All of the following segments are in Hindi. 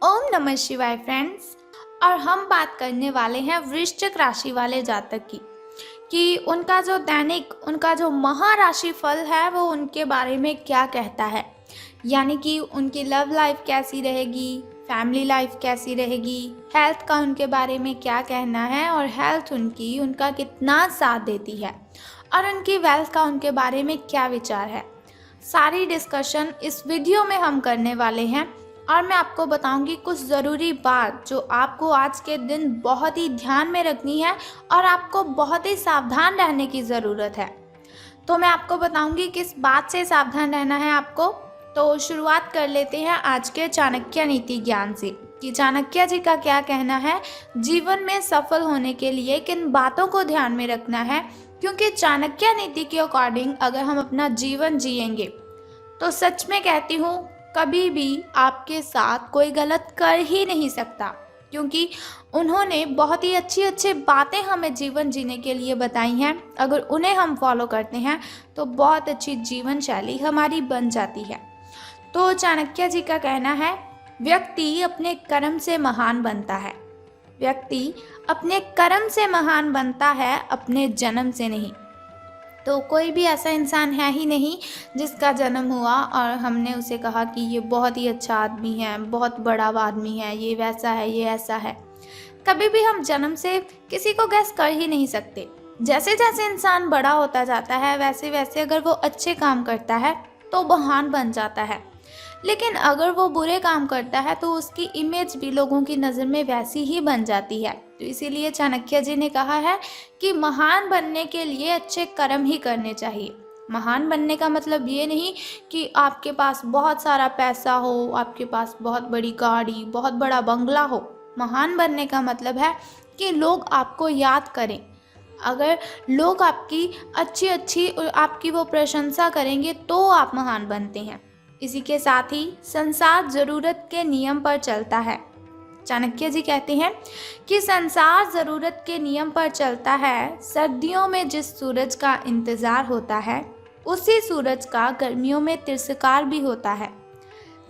ओम नमः शिवाय फ्रेंड्स। और हम बात करने वाले हैं वृश्चिक राशि वाले जातक की कि उनका जो दैनिक उनका जो महाराशि फल है वो उनके बारे में क्या कहता है। यानी कि उनकी लव लाइफ कैसी रहेगी, फैमिली लाइफ कैसी रहेगी, हेल्थ का उनके बारे में क्या कहना है और हेल्थ उनका कितना साथ देती है और उनकी वेल्थ का उनके बारे में क्या विचार है। सारी डिस्कशन इस वीडियो में हम करने वाले हैं और मैं आपको बताऊंगी कुछ ज़रूरी बात जो आपको आज के दिन बहुत ही ध्यान में रखनी है और आपको बहुत ही सावधान रहने की ज़रूरत है। तो मैं आपको बताऊंगी किस बात से सावधान रहना है आपको। तो शुरुआत कर लेते हैं आज के चाणक्य नीति ज्ञान से कि चाणक्य जी का क्या कहना है, जीवन में सफल होने के लिए किन बातों को ध्यान में रखना है। क्योंकि चाणक्य नीति के अकॉर्डिंग अगर हम अपना जीवन जिएंगे तो सच में कहती हूँ कभी भी आपके साथ कोई गलत कर ही नहीं सकता, क्योंकि उन्होंने बहुत ही अच्छी अच्छी बातें हमें जीवन जीने के लिए बताई हैं। अगर उन्हें हम फॉलो करते हैं तो बहुत अच्छी जीवन शैली हमारी बन जाती है। तो चाणक्य जी का कहना है, व्यक्ति अपने कर्म से महान बनता है। व्यक्ति अपने कर्म से महान बनता है, अपने जन्म से नहीं। तो कोई भी ऐसा इंसान है ही नहीं जिसका जन्म हुआ और हमने उसे कहा कि ये बहुत ही अच्छा आदमी है, बहुत बड़ा आदमी है, ये वैसा है, ये ऐसा है। कभी भी हम जन्म से किसी को गैस कर ही नहीं सकते। जैसे जैसे इंसान बड़ा होता जाता है वैसे वैसे अगर वो अच्छे काम करता है तो महान बन जाता है, लेकिन अगर वो बुरे काम करता है तो उसकी इमेज भी लोगों की नज़र में वैसी ही बन जाती है। तो इसीलिए चाणक्य जी ने कहा है कि महान बनने के लिए अच्छे कर्म ही करने चाहिए। महान बनने का मतलब ये नहीं कि आपके पास बहुत सारा पैसा हो, आपके पास बहुत बड़ी गाड़ी, बहुत बड़ा बंगला हो। महान बनने का मतलब है कि लोग आपको याद करें। अगर लोग आपकी अच्छी आपकी वो प्रशंसा करेंगे तो आप महान बनते हैं। इसी के साथ ही संसार ज़रूरत के नियम पर चलता है। चाणक्य जी कहते हैं कि संसार ज़रूरत के नियम पर चलता है। सर्दियों में जिस सूरज का इंतज़ार होता है उसी सूरज का गर्मियों में तिरस्कार भी होता है।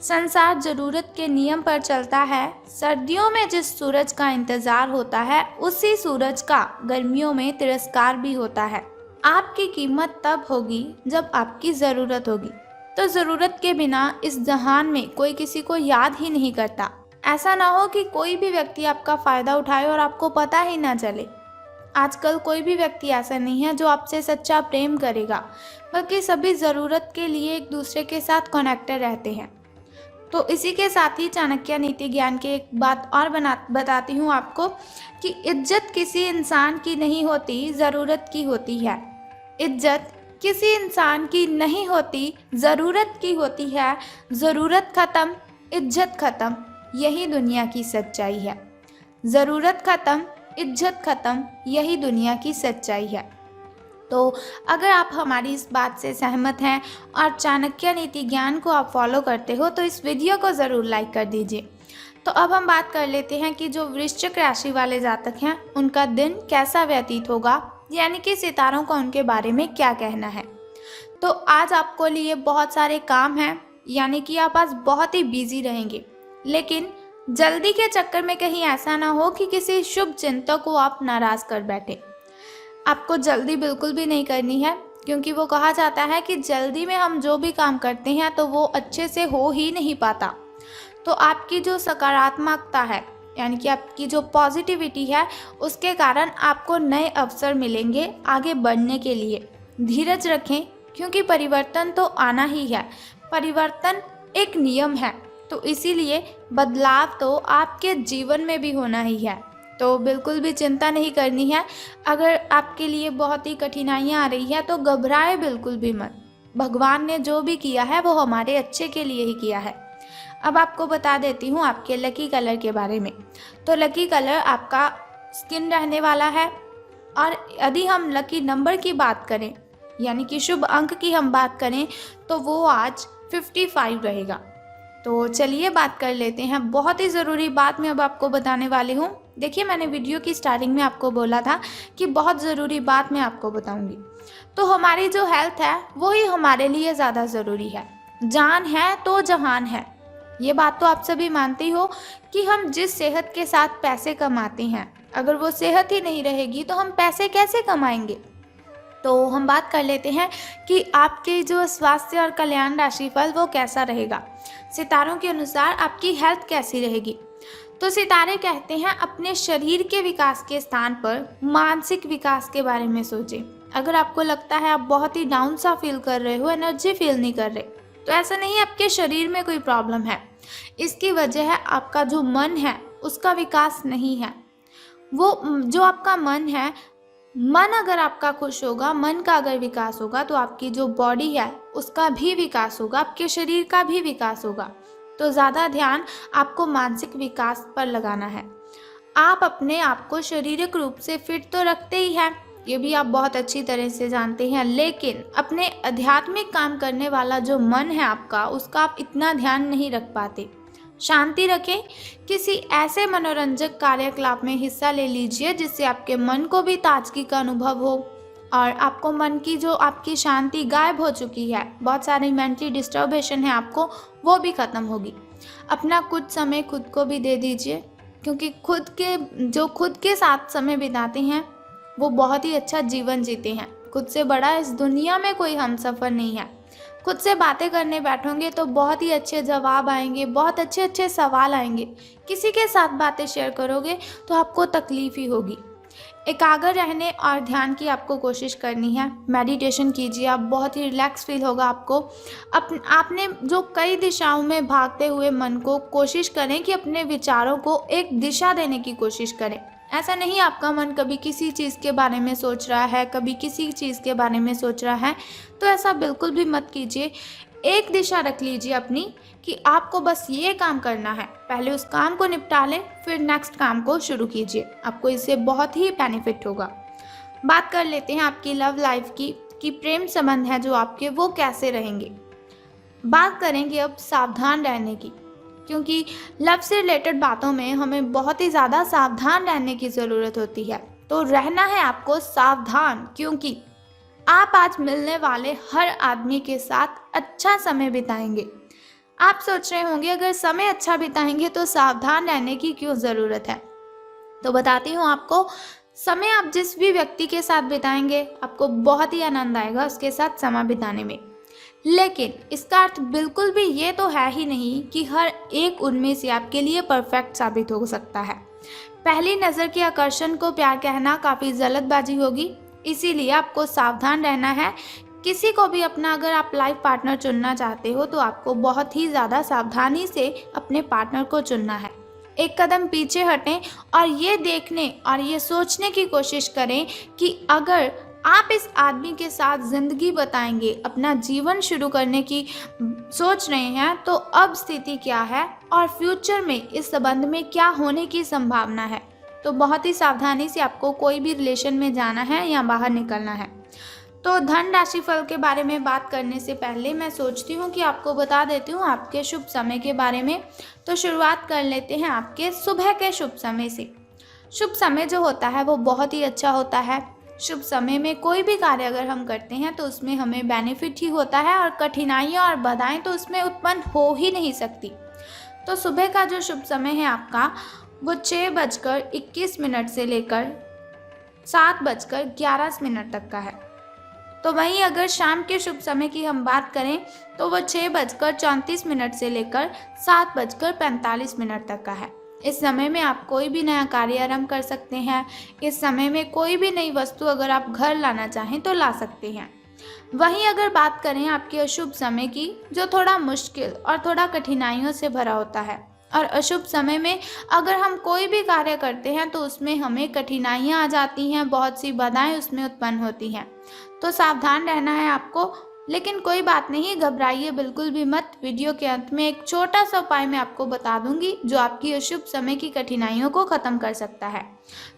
संसार ज़रूरत के नियम पर चलता है। सर्दियों में जिस सूरज का इंतज़ार होता है उसी सूरज का गर्मियों में तिरस्कार भी होता है। आपकी कीमत तब होगी जब आपकी ज़रूरत होगी। तो ज़रूरत के बिना इस जहान में कोई किसी को याद ही नहीं करता। ऐसा ना हो कि कोई भी व्यक्ति आपका फ़ायदा उठाए और आपको पता ही ना चले। आजकल कोई भी व्यक्ति ऐसा नहीं है जो आपसे सच्चा प्रेम करेगा, बल्कि सभी ज़रूरत के लिए एक दूसरे के साथ कनेक्टेड रहते हैं। तो इसी के साथ ही चाणक्य नीति ज्ञान की एक बात और बताती हूँ आपको कि इज्जत किसी इंसान की नहीं होती, ज़रूरत की होती है। इज्जत किसी इंसान की नहीं होती, ज़रूरत की होती है। ज़रूरत ख़त्म, इज्जत ख़त्म, यही दुनिया की सच्चाई है। ज़रूरत ख़त्म, इज्जत ख़त्म, यही दुनिया की सच्चाई है। तो अगर आप हमारी इस बात से सहमत हैं और चाणक्य नीति ज्ञान को आप फॉलो करते हो तो इस वीडियो को ज़रूर लाइक कर दीजिए। तो अब हम बात कर लेते हैं कि जो वृश्चिक राशि वाले जातक हैं उनका दिन कैसा व्यतीत होगा, यानी कि सितारों का उनके बारे में क्या कहना है। तो आज आपको लिए बहुत सारे काम हैं, यानी कि आप आज बहुत ही बिजी रहेंगे, लेकिन जल्दी के चक्कर में कहीं ऐसा ना हो कि किसी शुभ चिंतक को आप नाराज़ कर बैठे। आपको जल्दी बिल्कुल भी नहीं करनी है, क्योंकि वो कहा जाता है कि जल्दी में हम जो भी काम करते हैं तो वो अच्छे से हो ही नहीं पाता। तो आपकी जो सकारात्मकता है, यानी कि आपकी जो पॉजिटिविटी है, उसके कारण आपको नए अवसर मिलेंगे आगे बढ़ने के लिए। धीरज रखें, क्योंकि परिवर्तन तो आना ही है। परिवर्तन एक नियम है, तो इसीलिए बदलाव तो आपके जीवन में भी होना ही है। तो बिल्कुल भी चिंता नहीं करनी है। अगर आपके लिए बहुत ही कठिनाइयाँ आ रही है तो घबराए बिल्कुल भी मत। भगवान ने जो भी किया है वो हमारे अच्छे के लिए ही किया है। अब आपको बता देती हूँ आपके लकी कलर के बारे में। तो लकी कलर आपका स्किन रहने वाला है। और यदि हम लकी नंबर की बात करें, यानी कि शुभ अंक की हम बात करें, तो वो आज 55 रहेगा। तो चलिए बात कर लेते हैं। बहुत ही ज़रूरी बात मैं अब आपको बताने वाली हूँ। देखिए, मैंने वीडियो की स्टार्टिंग में आपको बोला था कि बहुत ज़रूरी बात मैं आपको बताऊँगी। तो हमारी जो हेल्थ है वो ही हमारे लिए ज़्यादा ज़रूरी है। जान है तो जहान है। ये बात तो आप सभी मानते ही हो कि हम जिस सेहत के साथ पैसे कमाते हैं, अगर वो सेहत ही नहीं रहेगी तो हम पैसे कैसे कमाएंगे। तो हम बात कर लेते हैं कि आपके जो स्वास्थ्य और कल्याण राशिफल वो कैसा रहेगा। सितारों के अनुसार आपकी हेल्थ कैसी रहेगी। तो सितारे कहते हैं अपने शरीर के विकास के स्थान पर मानसिक विकास के बारे में सोचें। अगर आपको लगता है आप बहुत ही डाउन सा फील कर रहे हो, एनर्जी फील नहीं कर रहे, तो ऐसा नहीं, आपके शरीर में कोई प्रॉब्लम है। इसकी वजह है आपका जो मन है उसका विकास नहीं है। वो जो आपका मन है, मन अगर आपका खुश होगा, मन का अगर विकास होगा तो आपकी जो बॉडी है उसका भी विकास होगा, आपके शरीर का भी विकास होगा। तो ज़्यादा ध्यान आपको मानसिक विकास पर लगाना है। आप अपने आप को शारीरिक रूप से फिट तो रखते ही हैं, ये भी आप बहुत अच्छी तरह से जानते हैं, लेकिन अपने आध्यात्मिक काम करने वाला जो मन है आपका, उसका आप इतना ध्यान नहीं रख पाते। शांति रखें, किसी ऐसे मनोरंजक कार्यकलाप में हिस्सा ले लीजिए जिससे आपके मन को भी ताजगी का अनुभव हो और आपको मन की जो आपकी शांति गायब हो चुकी है, बहुत सारी मेंटली डिस्टर्बेशन है आपको, वो भी ख़त्म होगी। अपना कुछ समय खुद को भी दे दीजिए, क्योंकि खुद के साथ समय बिताते हैं वो बहुत ही अच्छा जीवन जीते हैं। खुद से बड़ा इस दुनिया में कोई हमसफ़र नहीं है। खुद से बातें करने बैठोगे तो बहुत ही अच्छे जवाब आएंगे, बहुत अच्छे अच्छे सवाल आएंगे। किसी के साथ बातें शेयर करोगे तो आपको तकलीफ़ ही होगी। एकाग्र रहने और ध्यान की आपको कोशिश करनी है। मेडिटेशन कीजिए, आप बहुत ही रिलैक्स फील होगा आपको। आपने जो कई दिशाओं में भागते हुए मन को कोशिश करें कि अपने विचारों को एक दिशा देने की कोशिश करें। ऐसा नहीं आपका मन कभी किसी चीज़ के बारे में सोच रहा है, कभी किसी चीज़ के बारे में सोच रहा है, तो ऐसा बिल्कुल भी मत कीजिए। एक दिशा रख लीजिए अपनी कि आपको बस ये काम करना है, पहले उस काम को निपटा लें, फिर नेक्स्ट काम को शुरू कीजिए। आपको इससे बहुत ही बेनिफिट होगा। बात कर लेते हैं आपकी लव लाइफ की कि प्रेम संबंध है जो आपके, वो कैसे रहेंगे। बात करेंगे अब सावधान रहने की, क्योंकि लव से रिलेटेड बातों में हमें बहुत ही ज़्यादा सावधान रहने की ज़रूरत होती है। तो रहना है आपको सावधान, क्योंकि आप आज मिलने वाले हर आदमी के साथ अच्छा समय बिताएंगे। आप सोच रहे होंगे अगर समय अच्छा बिताएंगे तो सावधान रहने की क्यों ज़रूरत है। तो बताती हूँ आपको, समय आप जिस भी व्यक्ति के साथ बिताएंगे आपको बहुत ही आनंद आएगा उसके साथ समय बिताने में। लेकिन इसका अर्थ बिल्कुल भी ये तो है ही नहीं कि हर एक उनमें से आपके लिए परफेक्ट साबित हो सकता है। पहली नज़र के आकर्षण को प्यार कहना काफ़ी जल्दबाजी होगी, इसीलिए आपको सावधान रहना है। किसी को भी अपना अगर आप लाइफ पार्टनर चुनना चाहते हो तो आपको बहुत ही ज़्यादा सावधानी से अपने पार्टनर को चुनना है। एक कदम पीछे हटें और ये देखने और ये सोचने की कोशिश करें कि अगर आप इस आदमी के साथ ज़िंदगी बताएंगे, अपना जीवन शुरू करने की सोच रहे हैं, तो अब स्थिति क्या है और फ्यूचर में इस संबंध में क्या होने की संभावना है। तो बहुत ही सावधानी से आपको कोई भी रिलेशन में जाना है या बाहर निकलना है। तो धन राशिफल के बारे में बात करने से पहले मैं सोचती हूँ कि आपको बता देती हूँ आपके शुभ समय के बारे में। तो शुरुआत कर लेते हैं आपके सुबह के शुभ समय से। शुभ समय जो होता है वो बहुत ही अच्छा होता है। शुभ समय में कोई भी कार्य अगर हम करते हैं तो उसमें हमें बेनिफिट ही होता है और कठिनाइयाँ और बाधाएं तो उसमें उत्पन्न हो ही नहीं सकती। तो सुबह का जो शुभ समय है आपका वो 6:21 से लेकर 7:11 तक का है। तो वहीं अगर शाम के शुभ समय की हम बात करें तो वो 6:34 से लेकर 7:45 तक का है। इस समय में आप कोई भी नया कार्य आरंभ कर सकते हैं। इस समय में कोई भी नई वस्तु अगर आप घर लाना चाहें तो ला सकते हैं। वहीं अगर बात करें आपके अशुभ समय की, जो थोड़ा मुश्किल और थोड़ा कठिनाइयों से भरा होता है, और अशुभ समय में अगर हम कोई भी कार्य करते हैं तो उसमें हमें कठिनाइयाँ आ जाती हैं, बहुत सी बाधाएं उसमें उत्पन्न होती हैं। तो सावधान रहना है आपको। लेकिन कोई बात नहीं, घबराइए बिल्कुल भी मत। वीडियो के अंत में एक छोटा सा उपाय मैं आपको बता दूंगी जो आपकी अशुभ समय की कठिनाइयों को ख़त्म कर सकता है।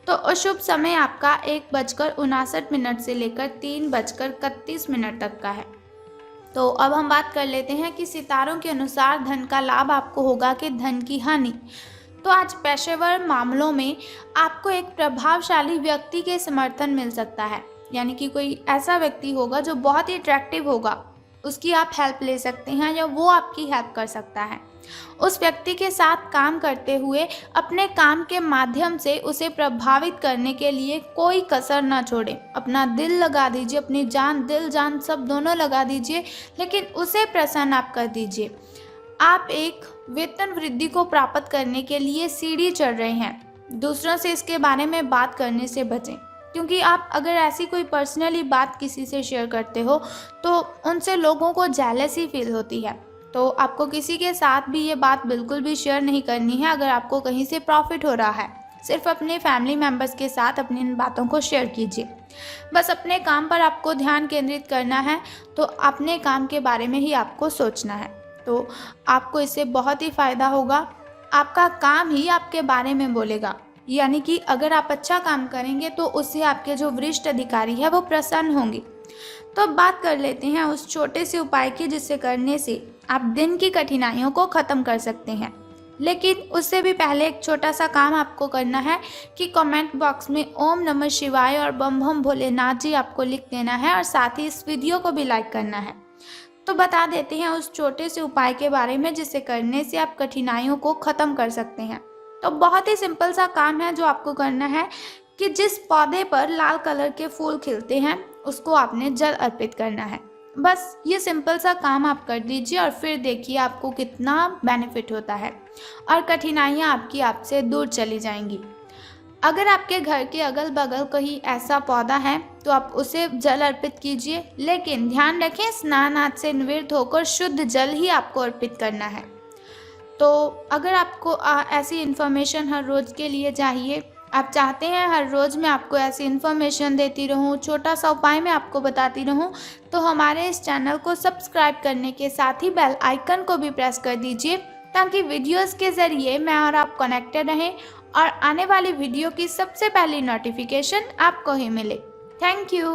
तो अशुभ समय आपका 1:59 से लेकर 3:31 तक का है। तो अब हम बात कर लेते हैं कि सितारों के अनुसार धन का लाभ आपको होगा कि धन की हानि। तो आज पेशेवर मामलों में आपको एक प्रभावशाली व्यक्ति के समर्थन मिल सकता है, यानी कि कोई ऐसा व्यक्ति होगा जो बहुत ही अट्रैक्टिव होगा, उसकी आप हेल्प ले सकते हैं या वो आपकी हेल्प कर सकता है। उस व्यक्ति के साथ काम करते हुए अपने काम के माध्यम से उसे प्रभावित करने के लिए कोई कसर ना छोड़ें। अपना दिल लगा दीजिए, अपनी जान, दिल जान सब दोनों लगा दीजिए, लेकिन उसे प्रसन्न आप कर दीजिए। आप एक वेतन वृद्धि को प्राप्त करने के लिए सीढ़ी चढ़ रहे हैं। दूसरों से इसके बारे में बात करने से बचें, क्योंकि आप अगर ऐसी कोई पर्सनली बात किसी से शेयर करते हो तो उनसे लोगों को जेलसी फील होती है। तो आपको किसी के साथ भी ये बात बिल्कुल भी शेयर नहीं करनी है। अगर आपको कहीं से प्रॉफिट हो रहा है, सिर्फ अपने फैमिली मेम्बर्स के साथ अपनी इन बातों को शेयर कीजिए। बस अपने काम पर आपको ध्यान केंद्रित करना है, तो अपने काम के बारे में ही आपको सोचना है। तो आपको इससे बहुत ही फ़ायदा होगा। आपका काम ही आपके बारे में बोलेगा, यानी कि अगर आप अच्छा काम करेंगे तो उससे आपके जो वरिष्ठ अधिकारी है वो प्रसन्न होंगे। तो अब बात कर लेते हैं उस छोटे से उपाय की, जिससे करने से आप दिन की कठिनाइयों को ख़त्म कर सकते हैं। लेकिन उससे भी पहले एक छोटा सा काम आपको करना है कि कमेंट बॉक्स में ओम नमः शिवाय और बम बम भोलेनाथ जी आपको लिख देना है, और साथ ही इस वीडियो को भी लाइक करना है। तो बता देते हैं उस छोटे से उपाय के बारे में, जिसे करने से आप कठिनाइयों को ख़त्म कर सकते हैं। तो बहुत ही सिंपल सा काम है जो आपको करना है कि जिस पौधे पर लाल कलर के फूल खिलते हैं उसको आपने जल अर्पित करना है। बस ये सिंपल सा काम आप कर दीजिए और फिर देखिए आपको कितना बेनिफिट होता है और कठिनाइयाँ आपकी आपसे दूर चली जाएंगी। अगर आपके घर के अगल बगल कहीं ऐसा पौधा है तो आप उसे जल अर्पित कीजिए, लेकिन ध्यान रखें स्नान आदि से निवृत्त होकर शुद्ध जल ही आपको अर्पित करना है। तो अगर आपको ऐसी इन्फॉर्मेशन हर रोज़ के लिए चाहिए, आप चाहते हैं हर रोज़ मैं आपको ऐसी इन्फॉर्मेशन देती रहूं, छोटा सा उपाय मैं आपको बताती रहूं, तो हमारे इस चैनल को सब्सक्राइब करने के साथ ही बेल आइकन को भी प्रेस कर दीजिए, ताकि वीडियोस के ज़रिए मैं और आप कनेक्टेड रहें और आने वाली वीडियो की सबसे पहली नोटिफिकेशन आपको ही मिले। Thank you.